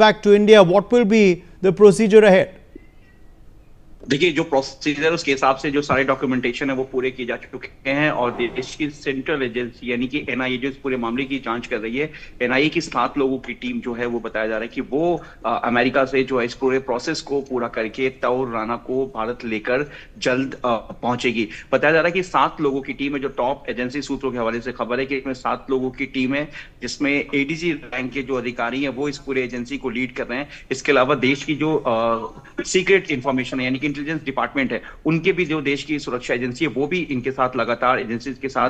back to India, what will be the procedure ahead? देखिए, जो procedure उसके हिसाब से जो सारे डॉक्यूमेंटेशन है वो पूरे किए जा चुके हैं और देश की सेंट्रल एजेंसी यानी कि एनआईए जो इस पूरे मामले की जांच कर रही है, एनआईए की 7 लोगों की टीम जो है वो बताया जा रहा है कि वो अमेरिका से जो है इस पूरे प्रोसेस को पूरा करके तौर राना को भारत लेकर जल्द पहुंचेगी। बताया जा रहा है कि 7 लोगों की टीम है, जो टॉप एजेंसी सूत्रों के हवाले से खबर है कि इसमें 7 लोगों की टीम है, जिसमें एडीजी रैंक के जो अधिकारी हैं वो इस पूरे एजेंसी को लीड कर रहे हैं। इसके अलावा देश की जो सीक्रेट इंफॉर्मेशन है यानी कि इंटेलिजेंस डिपार्टमेंट है, उनके भी जो देश की सुरक्षा एजेंसी है वो भी इनके साथ लगातार एजेंसी के साथ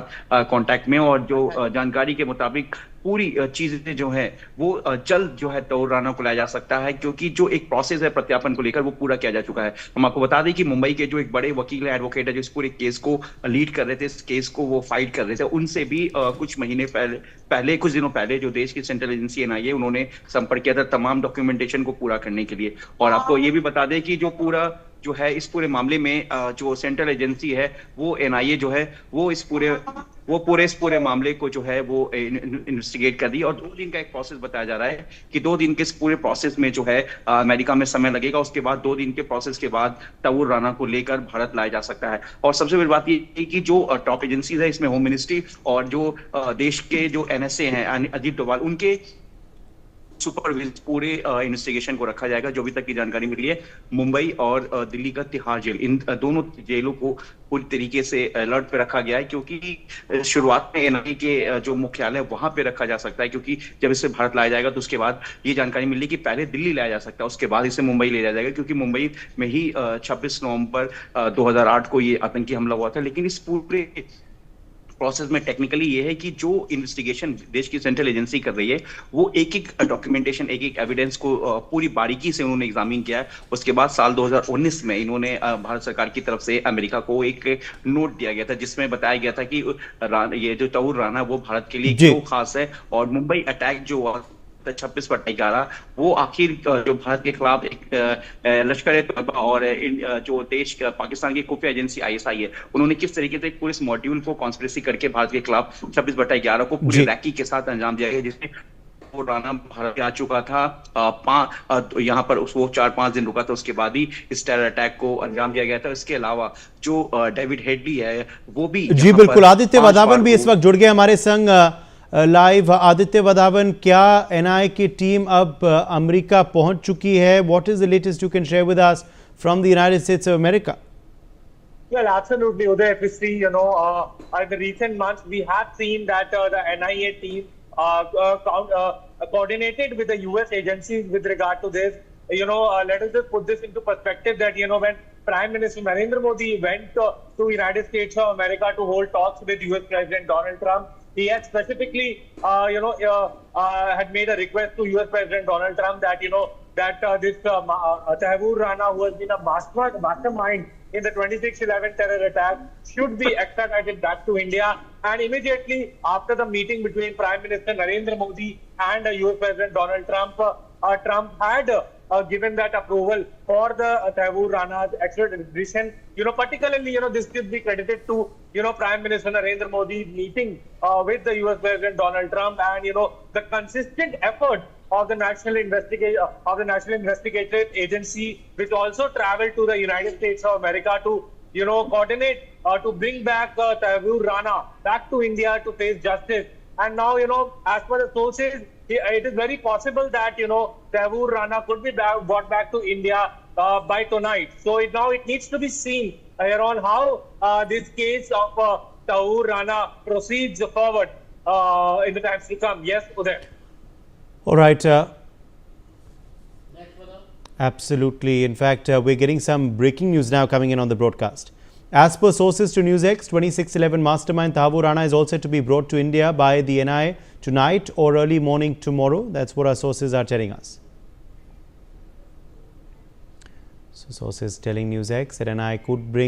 कांटेक्ट में, और जो जानकारी के मुताबिक पूरी चीजें जो है वो जल्द जो है तौर राना को लाया जा सकता है, क्योंकि जो एक प्रोसेस है प्रत्यार्पण को लेकर वो पूरा किया जा चुका है। हम आपको बता दें कि मुंबई के जो एक बड़े वकील है, एडवोकेट है, जो इस पूरे केस को लीड कर रहे थे, इस केस को वो फाइट कर रहे थे, उनसे भी कुछ महीने कुछ दिनों पहले जो देश की सेंट्रल एजेंसी एनआईए उन्होंने संपर्क किया था तमाम डॉक्यूमेंटेशन को पूरा करने के लिए। और आपको ये भी बता दें कि जो पूरा जो है इस पूरे मामले में जो सेंट्रल एजेंसी है वो एनआईए जो है वो इस पूरे मामले को जो है वो इन्वेस्टिगेट कर रही है। और 2 दिन का एक प्रोसेस बताया जा रहा है कि 2 दिन के इस पूरे प्रोसेस में जो है अमेरिका में समय लगेगा। उसके बाद 2 दिन के प्रोसेस के बाद तौर राना को लेकर भारत लाया जा सकता है। और सबसे बड़ी बात ये है कि जो टॉप एजेंसीज है, इसमें होम मिनिस्ट्री और जो देश के जो एनएसए हैं अजीत डोभाल, उनके सुपरविजन पूरे इन्वेस्टिगेशन को रखा जाएगा। जो अभी तक की जानकारी मिली है, मुंबई और दिल्ली का तिहाड़ जेल, इन दोनों जेलों को पूरी तरीके से अलर्ट पे रखा गया है, क्योंकि शुरुआत में एनआईए के जो मुख्यालय वहां पे रखा जा सकता है, क्योंकि जब इसे भारत लाया जाएगा तो उसके बाद ये जानकारी मिली कि पहले दिल्ली लाया जा सकता है, उसके बाद इसे मुंबई ले जाया जाएगा, क्योंकि मुंबई में ही 26 नवंबर 2008 को ये आतंकी हमला हुआ था। लेकिन इस पूरे प्रोसेस में टेक्निकली ये है कि जो इन्वेस्टिगेशन देश की सेंट्रल एजेंसी कर रही है वो एक एक डॉक्यूमेंटेशन, एक एक एविडेंस को पूरी बारीकी से उन्होंने एग्जामिन किया है। उसके बाद साल 2019 में इन्होंने भारत सरकार की तरफ से अमेरिका को एक नोट दिया गया था, जिसमें बताया गया था कि ये जो तौर राना वो भारत के लिए क्यों खास है, और मुंबई अटैक जो हुआ 26/11 वो आखिर जो भारत के खिलाफ एक लश्कर-ए-तोयबा और जो देश पाकिस्तान की खुफिया एजेंसी आईएसआई है, उन्होंने किस तरीके से पूरे इस मॉड्यूल को कॉन्स्पिरेसी करके भारत के खिलाफ 26/11 को पूरी रैकी के साथ अंजाम दिया गया, जिसमें वो राना भारत आ चुका था। यहाँ पर वो 4-5 दिन रुका था, उसके बाद ही इस टेरर अटैक को अंजाम दिया गया था। इसके अलावा जो डेविड हेडली है वो भी जी बिल्कुल, आदित्य वधावन भी इस वक्त जुड़ गए हमारे संग लाइव। आदित्य वधावन, क्या एनआईए की टीम अब अमेरिका पहुंच चुकी है? What is the latest you can share with us from the United states of America? Well, absolutely, Uday. If we see, in the recent months, we have seen that the NIA team coordinated with the US agencies with regard to this. Let us just put this into perspective that, when Prime Minister Narendra Modi went to United States of America to hold talks with US President Donald Trump, he had specifically, had made a request to US President Donald Trump that, this Taiwoor Rana, who has been a mastermind in the 26/11 terror attack, should be extradited back to India. And immediately after the meeting between Prime Minister Narendra Modi and US President Donald Trump, Trump had given that approval for the Taiwoor Rana's extradition. Particularly, this should be credited to, Prime Minister Narendra Modi's meeting with the US President Donald Trump, and, the consistent effort of the National Investigative Agency, which also traveled to the United States of America to, coordinate to bring back Taiwoor Rana back to India to face justice. And now, as per the sources, it is very possible that, Taiwoor Rana could be brought back to India by tonight. So now it needs to be seen here on how this case of Taiwoor Rana proceeds forward in the times to come. Yes, Uday. All right. Absolutely. In fact, we're getting some breaking news now coming in on the broadcast. As per sources to NewsX, 26/11 mastermind Taiwoor Rana is all set to be brought to India by the NIA tonight or early morning tomorrow. That's what our sources are telling us. So sources telling NewsX that NIA could bring